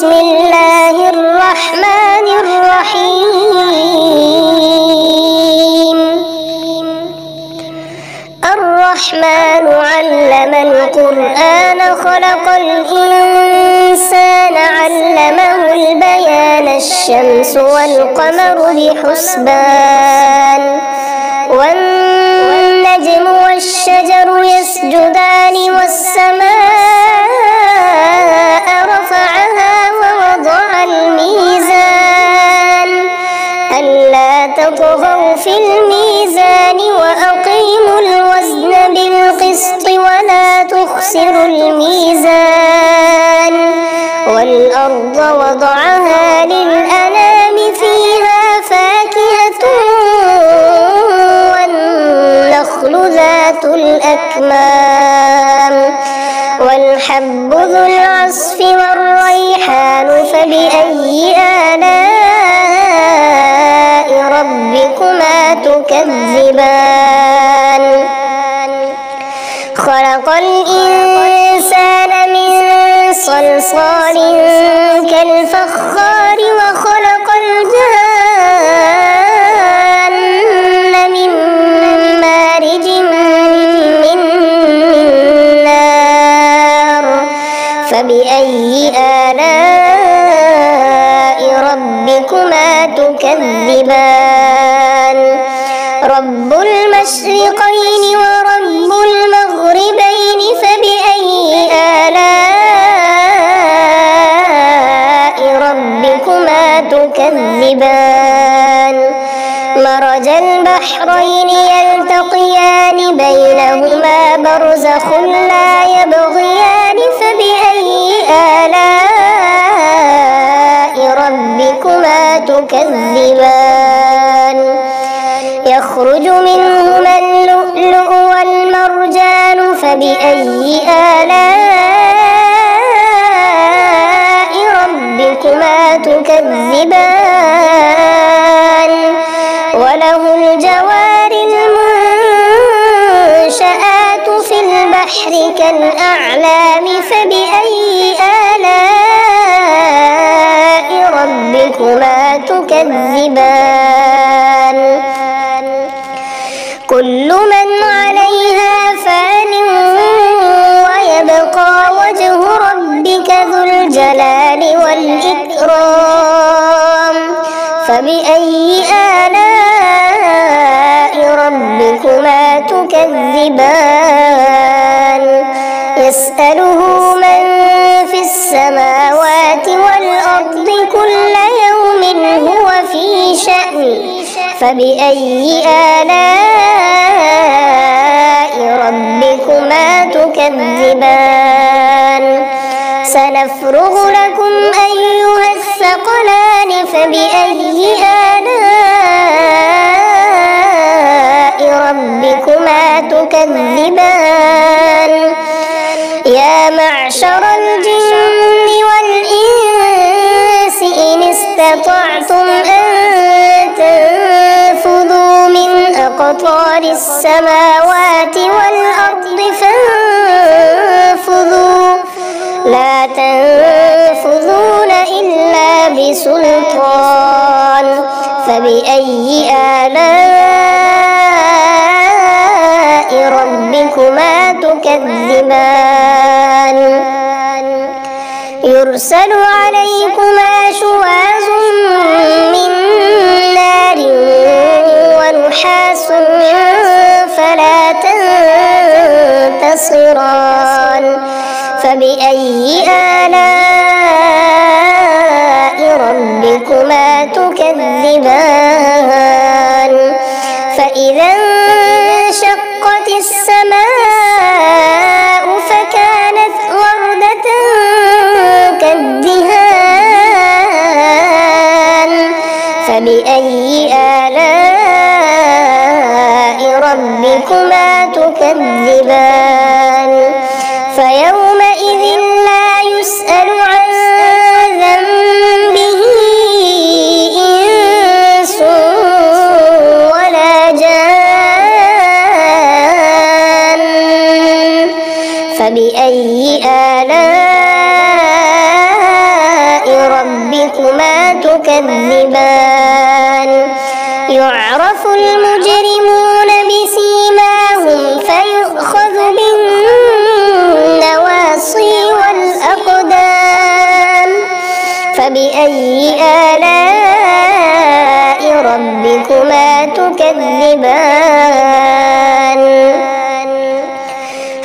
بسم الله الرحمن الرحيم. الرحمن علم القرآن خلق الإنسان علمه البيان الشمس والقمر بحسبان والنجم والشجر يسجدان والسماء رفعها ووضع الميزان ألا تطغوا في الميزان وأقيموا الوزن بالقسط ولا تخسروا الميزان والأرض وضعها للأنام فيها فاكهة والنخل ذات الأكمام والحب ذو العصف والريحان فبأي آلاء ربكما تكذبان خلق الإنسان من صلصال كالفخار وخلق الجان من مارج من نار فبأي آلاء ربكما تكذبان رب المشرقين ورب المغربين فبأي آلاء ربكما تكذبان مرج البحرين يلتقيان بينهما برزخ لا يبغيان فبأي آلاء ربكما تكذبان يخرج منهما اللؤلؤ والمرجان فبأي آلاء ربكما تكذبان وله الجوار المنشآت في البحر كالأعلام فبأي آلاء ربكما تكذبان كل من عليها فان ويبقى وجه ربك ذو الجلال والإكرام فبأي آلاء ربكما تكذبان يسأله من في السماوات والأرض كل يوم هو في شأن فبأي آلاء ربكما تكذبان سنفرغ لكم أيها الثقلان فبأي آلاء ربكما تكذبان يا معشر الجن والإنس إن استطعتم أن تنفذوا من أقطار السماوات والأرض فانفذوا لا تنفذون إلا بسلطان فبأي آلاء ربكما تكذبان يرسل عليكما شواظ من نار ونحاس فلا تنتصران فبأي آلاء ربكما تكذبان فإذا انشقت السماء فكانت وردة كالدهان فبأي آلاء ربكما تكذبان فيومئذ لا يسأل عن ذنبه إنس ولا جان فبأي آلاء ربكما تكذبان يعرف المجرمون بسيماهم فيؤخذ بالنواصي والأقدام فبأي آلاء ربكما تكذبان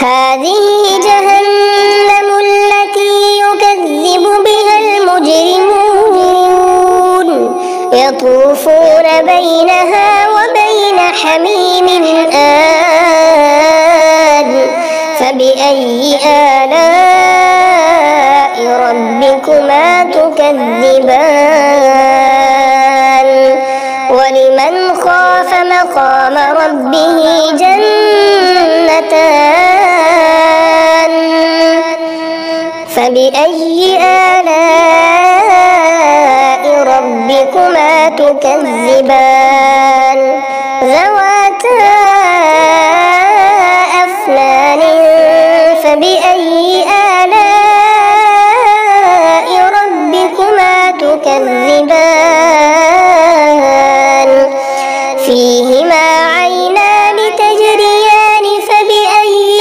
هذه جهنم التي يكذب بها المجرمون يطوفون بينها وبين حميم آن فبأي آلاء ربكما تكذبان ولمن خاف مقام ربه جنتان فبأي آلاء ربكما تكذبان ذواتا أفنان فبأي آلاء ربكما تكذبان فيهما عينان تجريان فبأي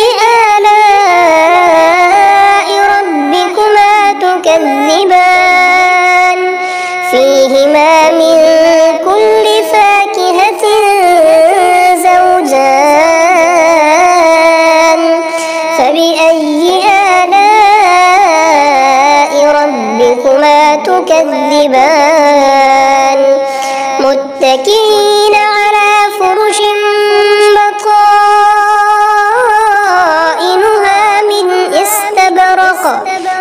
آلاء ربكما تكذبان فيهما من كل فاكهة زوجان فبأي آلاء ربكما تكذبان متكئين على فرش بطائنها من استبرق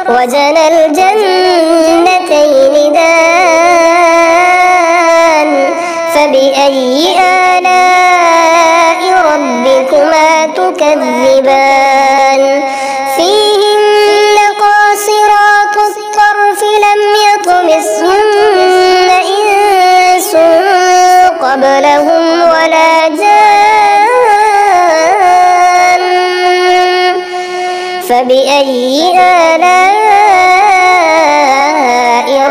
وجنى الجنتين دان فبأي آلاء ربكما تكذبان فيهن قاصرات الطرف لم يطمثهن إنس قبلهم ولا جان فبأي آلاء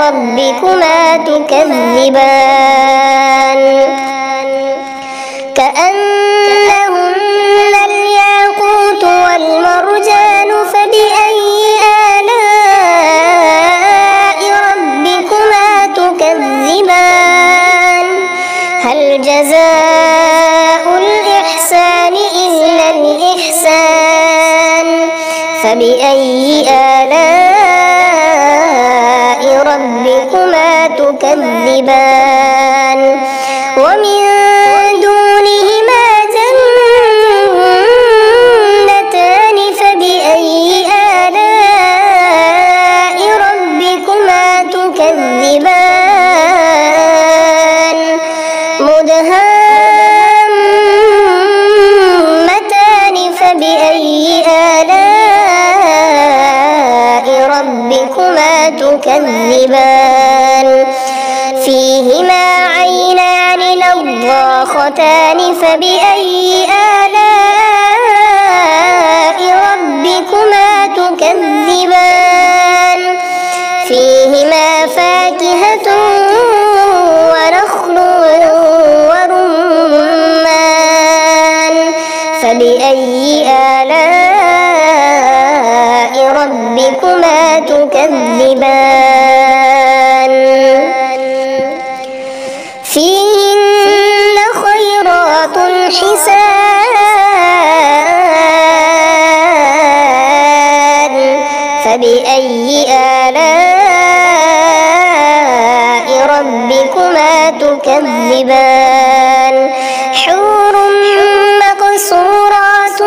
ربكما تكذبان كأنهن الياقوت والمرجان فبأي آلاء ربكما تكذبان هل جزاء الإحسان إلا الإحسان فبأي آلاء ربكما تكذبان ومن دونهما جنتان فبأي آلاء ربكما تكذبان مدهامتان فبأي آلاء ربكما تكذبان فيهما عينان نضاختان فبأي آلاء ربكما تكذبان فيهما فاكهة ونخل ورمان فبأي آلاء ربكما تكذبان فيهن خيرات حسان فبأي آلاء ربكما تكذبان حور مقصورات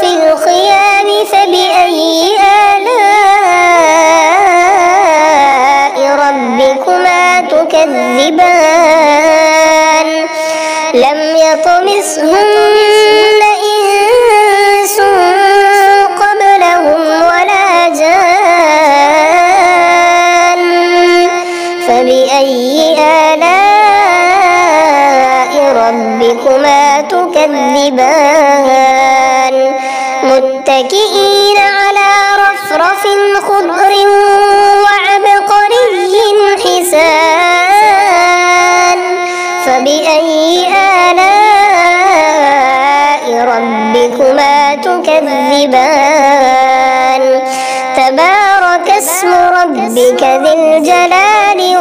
في الخيام فبأي آلاء ربكما تكذبان لم يطمثهن إنس قبلهم ولا جان فبأي آلاء ربكما تكذبان متكئين على رفرف خضر وعبقري ربكما تكذبان تبارك اسم ربك ذي الجلال